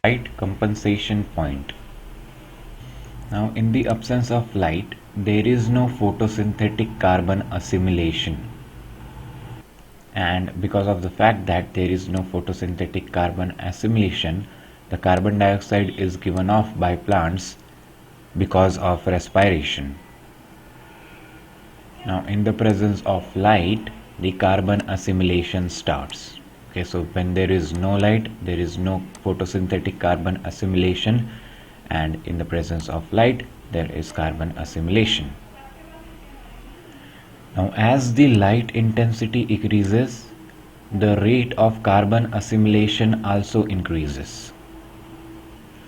Light compensation point. Now, in the absence of light, there is no photosynthetic carbon assimilation. And because of the fact that there is no photosynthetic carbon assimilation, the carbon dioxide is given off by plants because of respiration. Now, in the presence of light, the carbon assimilation starts. Okay, so when there is no light, there is no photosynthetic carbon assimilation, and in the presence of light, there is carbon assimilation. Now, as the light intensity increases, the rate of carbon assimilation also increases.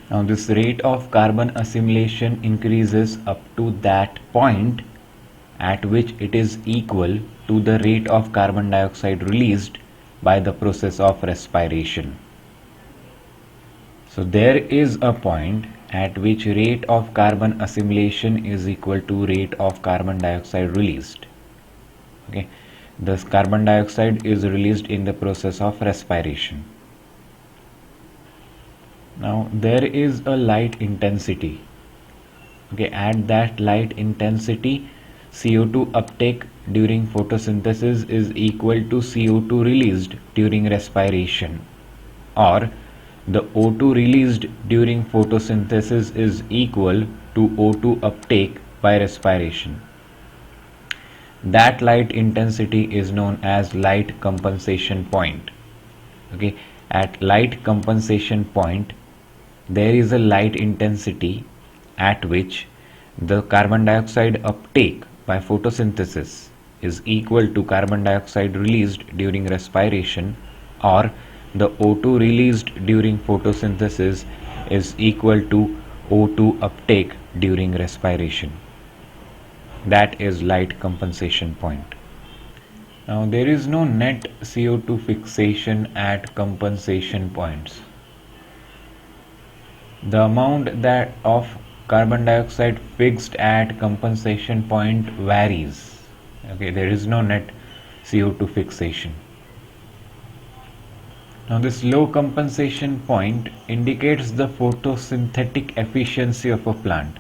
Now, this rate of carbon assimilation increases up to that point at which it is equal to the rate of carbon dioxide released by the process of respiration. So there is a point at which rate of carbon assimilation is equal to rate of carbon dioxide released. Okay, thus carbon dioxide is released in the process of respiration. Now there is a light intensity. Okay, at that light intensity, CO2 uptake during photosynthesis is equal to CO2 released during respiration, or the O2 released during photosynthesis is equal to O2 uptake by respiration. That light intensity is known as light compensation point. Okay, at light compensation point, there is a light intensity at which the carbon dioxide uptake by photosynthesis is equal to carbon dioxide released during respiration, or the O2 released during photosynthesis is equal to O2 uptake during respiration. That is light compensation point. Now there is no net CO2 fixation at compensation points. The amount that of carbon dioxide fixed at compensation point varies. Okay, there is no net CO2 fixation. Now this low compensation point indicates the photosynthetic efficiency of a plant,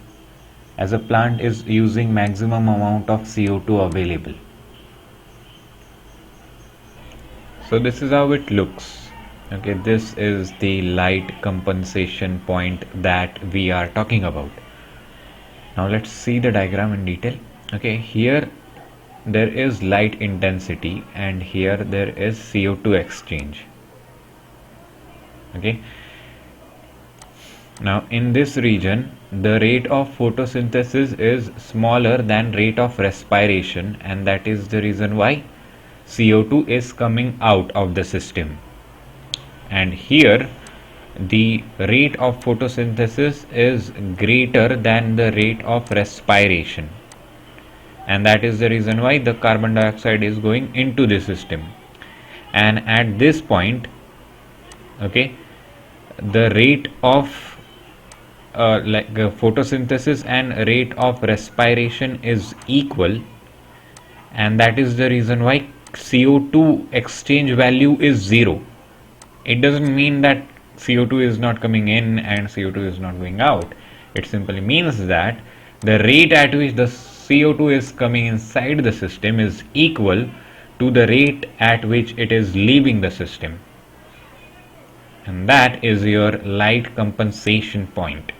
as a plant is using maximum amount of CO2 available. So this is how it looks. Okay, this is the light compensation point that we are talking about. Now let's see the diagram in detail. Okay, here there is light intensity and here there is CO2 exchange. Okay, now in this region the rate of photosynthesis is smaller than rate of respiration, and that is the reason why CO2 is coming out of the system. And here the rate of photosynthesis is greater than the rate of respiration, and that is the reason why the carbon dioxide is going into the system. And at this point, okay, the rate of photosynthesis and rate of respiration is equal, and that is the reason why CO2 exchange value is 0. It doesn't mean that CO2 is not coming in and CO2 is not going out. It simply means that the rate at which the CO2 is coming inside the system is equal to the rate at which it is leaving the system, and that is your light compensation point.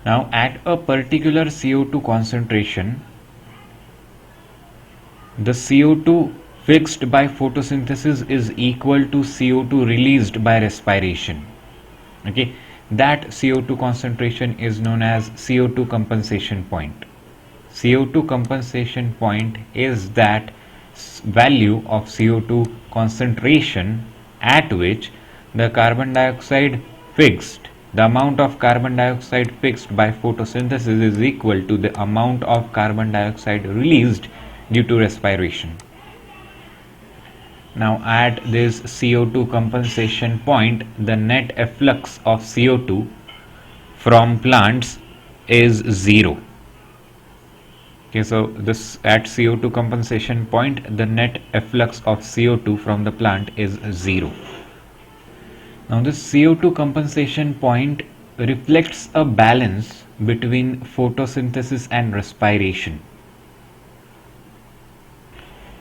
Now at a particular CO2 concentration, the CO2 fixed by photosynthesis is equal to CO2 released by respiration. Okay, that CO2 concentration is known as CO2 compensation point. CO2 compensation point is that value of CO2 concentration at which the carbon dioxide fixed, the amount of carbon dioxide fixed by photosynthesis is equal to the amount of carbon dioxide released due to respiration. Now at this CO2 compensation point, the net efflux of CO2 from plants is 0. Okay, so this at CO2 compensation point, the net efflux of CO2 from the plant is 0. Now this CO2 compensation point reflects a balance between photosynthesis and respiration.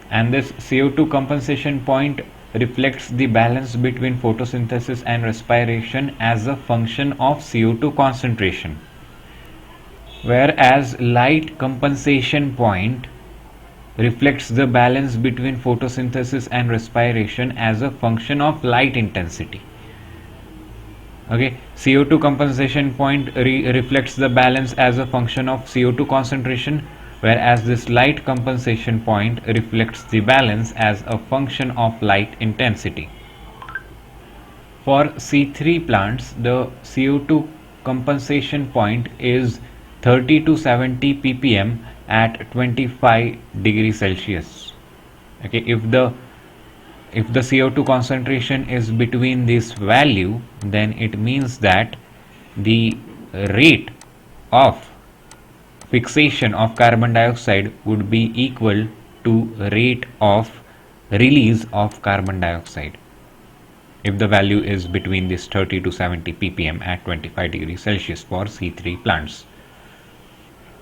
And this CO2 compensation point reflects the balance between photosynthesis and respiration as a function of CO2 concentration. Whereas light compensation point reflects the balance between photosynthesis and respiration as a function of light intensity. Okay, CO2 compensation point reflects the balance as a function of CO2 concentration, whereas this light compensation point reflects the balance as a function of light intensity. For C3 plants, the CO2 compensation point is 30 to 70 ppm at 25 degrees Celsius. Okay, if the CO2 concentration is between this value, then it means that the rate of fixation of carbon dioxide would be equal to rate of release of carbon dioxide if the value is between this 30 to 70 ppm at 25 degrees Celsius for C3 plants.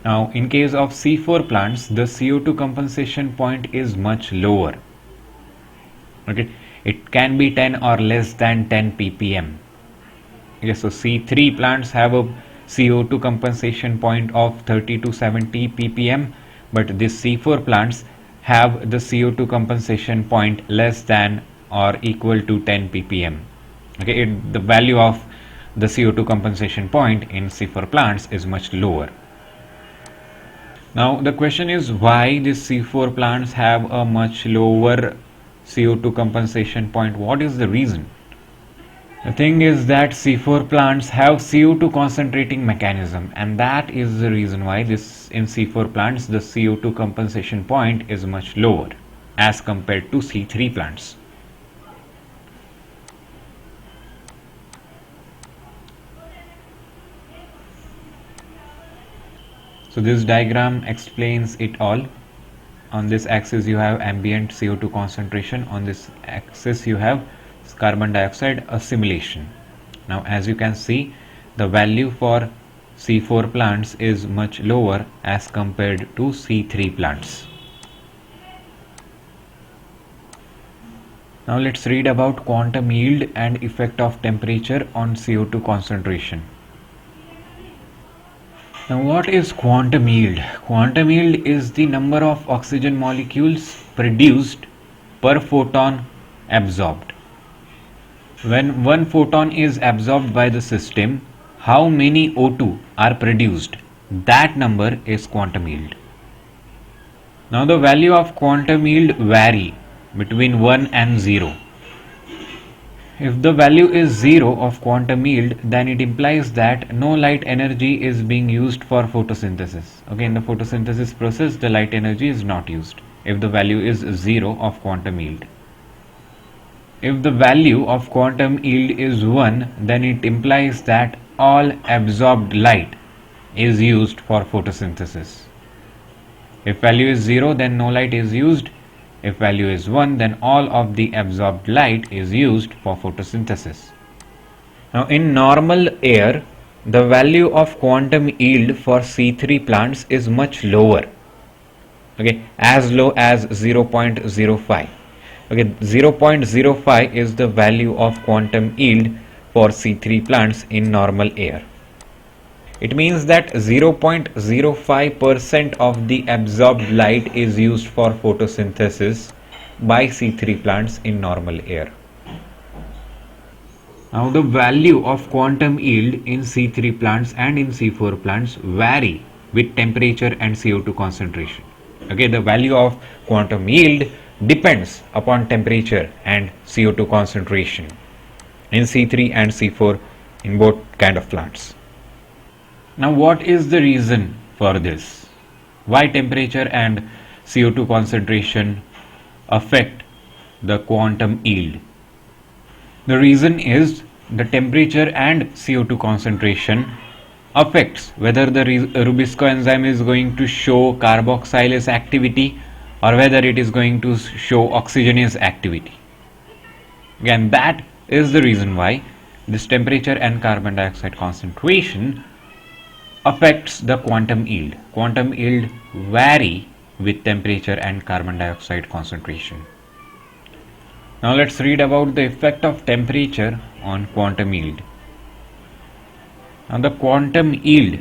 Now in case of C4 plants, the CO2 compensation point is much lower. Okay, it can be 10 or less than 10 ppm. Okay, so C3 plants have a CO2 compensation point of 30 to 70 ppm, but this C4 plants have the CO2 compensation point less than or equal to 10 ppm. Okay, the value of the CO2 compensation point in C4 plants is much lower. Now the question is why these C4 plants have a much lower CO2 compensation point. What is the reason? The thing is that C4 plants have CO2 concentrating mechanism, and that is the reason why this in C4 plants the CO2 compensation point is much lower as compared to C3 plants. So this diagram explains it all. On this axis you have ambient CO2 concentration, on this axis you have carbon dioxide assimilation. Now as you can see, the value for C4 plants is much lower as compared to C3 plants. Now let's read about quantum yield and effect of temperature on CO2 concentration. Now what is quantum yield? Quantum yield is the number of oxygen molecules produced per photon absorbed. When one photon is absorbed by the system, how many O2 are produced? That number is quantum yield. Now the value of quantum yield vary between 1 and 0. If the value is 0 of quantum yield, then it implies that no light energy is being used for photosynthesis. Okay, in the photosynthesis process, the light energy is not used if the value is 0 of quantum yield. If the value of quantum yield is 1, then it implies that all absorbed light is used for photosynthesis. If value is 0, then no light is used. If value is 1, then all of the absorbed light is used for photosynthesis. Now in normal air, the value of quantum yield for C3 plants is much lower. Okay, as low as 0.05. Okay, 0.05 is the value of quantum yield for C3 plants in normal air. It means that 0.05% of the absorbed light is used for photosynthesis by C3 plants in normal air. Now the value of quantum yield in C3 plants and in C4 plants vary with temperature and CO2 concentration. Okay, the value of quantum yield depends upon temperature and CO2 concentration in C3 and C4 in both kind of plants. Now what is the reason for this? Why temperature and CO2 concentration affect the quantum yield? The reason is the temperature and CO2 concentration affects whether the Rubisco enzyme is going to show carboxylase activity or whether it is going to show oxygenase activity. Again, that is the reason why this temperature and carbon dioxide concentration affects the quantum yield. Quantum yield vary with temperature and carbon dioxide concentration. Now let's read about the effect of temperature on quantum yield. Now the quantum yield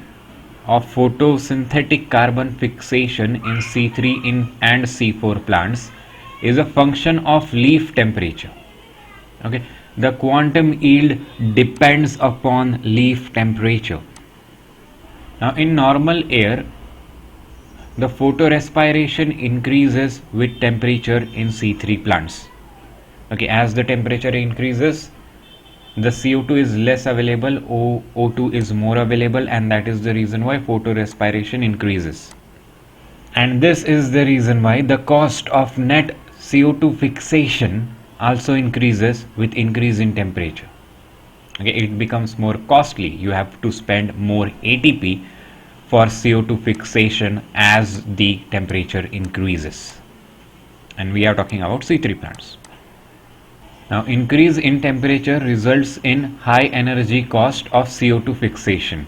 of photosynthetic carbon fixation in C3 and C4 plants is a function of leaf temperature. Okay, the quantum yield depends upon leaf temperature. Now in normal air, the photorespiration increases with temperature in C3 plants. Okay, as the temperature increases, the CO2 is less available, O2 is more available, and that is the reason why photorespiration increases. And this is the reason why the cost of net CO2 fixation also increases with increase in temperature. Okay, it becomes more costly. You have to spend more ATP for CO2 fixation as the temperature increases. And we are talking about C3 plants. Now, increase in temperature results in high energy cost of CO2 fixation,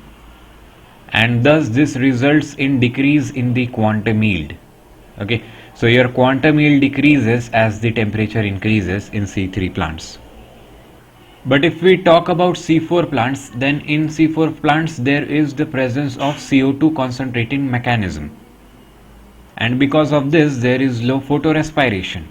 and thus this results in decrease in the quantum yield. Okay, so your quantum yield decreases as the temperature increases in C3 plants. But if we talk about C4 plants, then in C4 plants there is the presence of CO2 concentrating mechanism, and because of this there is low photorespiration.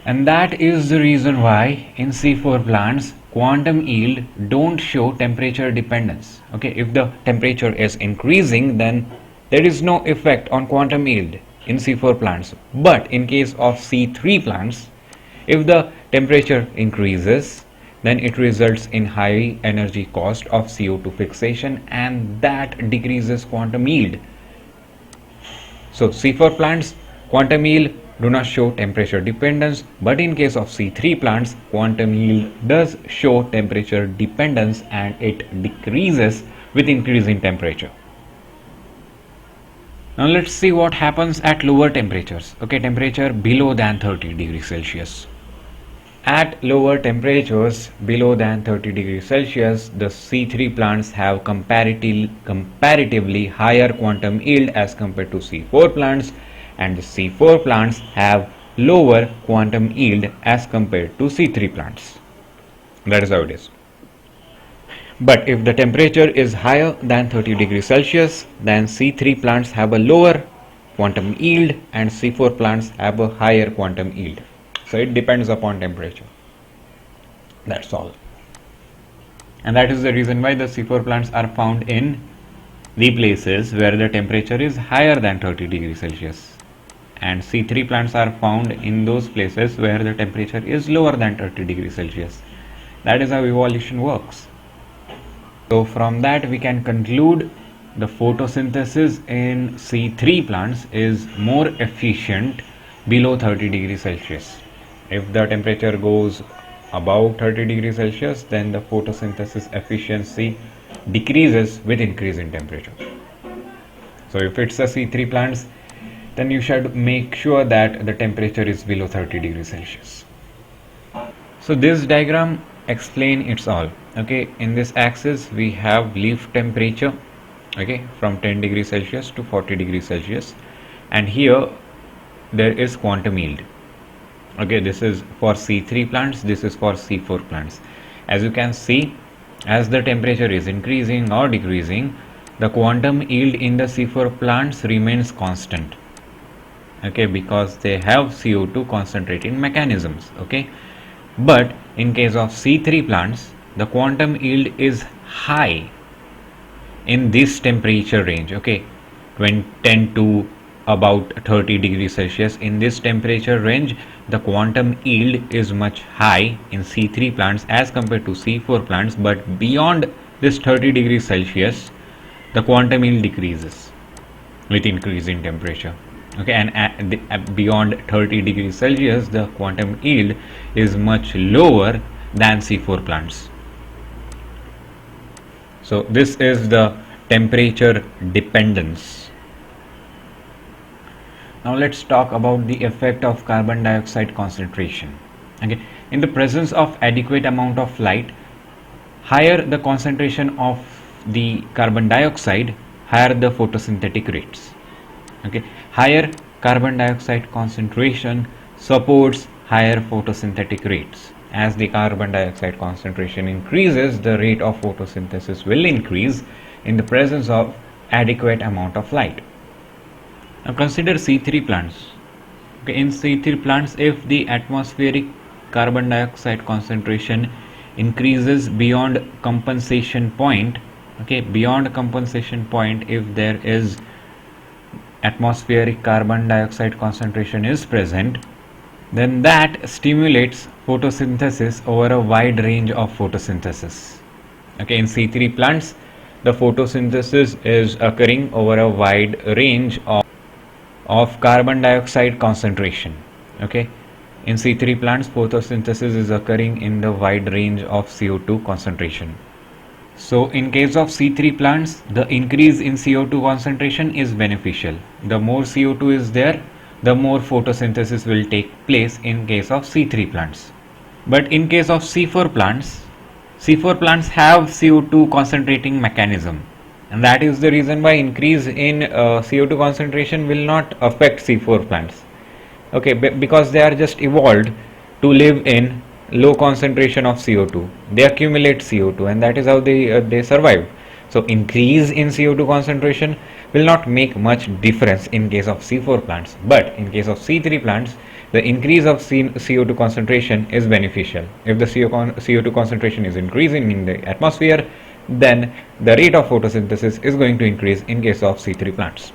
And that is the reason why in C4 plants quantum yield don't show temperature dependence. Okay, if the temperature is increasing, then there is no effect on quantum yield in C4 plants. But in case of C3 plants, if the temperature increases, then it results in high energy cost of CO2 fixation, and that decreases quantum yield. So C4 plants quantum yield do not show temperature dependence, but in case of C3 plants quantum yield does show temperature dependence, and it decreases with increase in temperature. Now let's see what happens at lower temperatures. Okay, temperature below than 30 degrees Celsius. At lower temperatures below than 30 degrees Celsius, the C3 plants have comparatively higher quantum yield as compared to C4 plants, and the C4 plants have lower quantum yield as compared to C3 plants. That is how it is. But if the temperature is higher than 30 degrees Celsius, then C3 plants have a lower quantum yield and C4 plants have a higher quantum yield. So it depends upon temperature. That's all. And that is the reason why the C4 plants are found in the places where the temperature is higher than 30 degrees Celsius. And C3 plants are found in those places where the temperature is lower than 30 degrees Celsius. That is how evolution works. So from that we can conclude the photosynthesis in C3 plants is more efficient below 30 degrees Celsius. If the temperature goes above 30 degrees Celsius, then the photosynthesis efficiency decreases with increase in temperature. So if it's a C3 plants, then you should make sure that the temperature is below 30 degrees Celsius. So this diagram explain it's all. Okay, in this axis we have leaf temperature, okay, from 10 degrees Celsius to 40 degrees Celsius, and here there is quantum yield. Okay, this is for C3 plants, this is for C4 plants. As you can see, as the temperature is increasing or decreasing, the quantum yield in the C4 plants remains constant. Okay, because they have CO2 concentrating mechanisms. Okay, but in case of C3 plants, the quantum yield is high in this temperature range. Okay, 10 to about 30 degrees Celsius. In this temperature range, the quantum yield is much high in C3 plants as compared to C4 plants, but beyond this 30 degrees Celsius, the quantum yield decreases with increase in temperature. Okay, and beyond 30 degrees Celsius, the quantum yield is much lower than C4 plants. So this is the temperature dependence. Now let's talk about the effect of carbon dioxide concentration. Okay, in the presence of adequate amount of light, Higher the concentration of the carbon dioxide, higher the photosynthetic rates. Okay, higher carbon dioxide concentration supports higher photosynthetic rates. As the carbon dioxide concentration increases, the rate of photosynthesis will increase in the presence of adequate amount of light. Now consider C3 plants. Okay, in C3 plants, if the atmospheric carbon dioxide concentration increases beyond compensation point, okay, beyond compensation point, if there is atmospheric carbon dioxide concentration is present, then that stimulates photosynthesis over a wide range of photosynthesis. Okay, in C3 plants, the photosynthesis is occurring over a wide range of carbon dioxide concentration. Okay, in C3 plants, photosynthesis is occurring in the wide range of CO2 concentration. So in case of C3 plants, the increase in CO2 concentration is beneficial. The more CO2 is there, the more photosynthesis will take place in case of C3 plants. But in case of C4 plants have CO2 concentrating mechanism, and that is the reason why increase in CO2 concentration will not affect C4 plants. Okay, because they are just evolved to live in low concentration of CO2. They accumulate CO2, and that is how they survive. So increase in CO2 concentration will not make much difference in case of C4 plants, but in case of C3 plants, the increase of CO2 concentration is beneficial. If the CO2 concentration is increasing in the atmosphere, then the rate of photosynthesis is going to increase in case of C3 plants.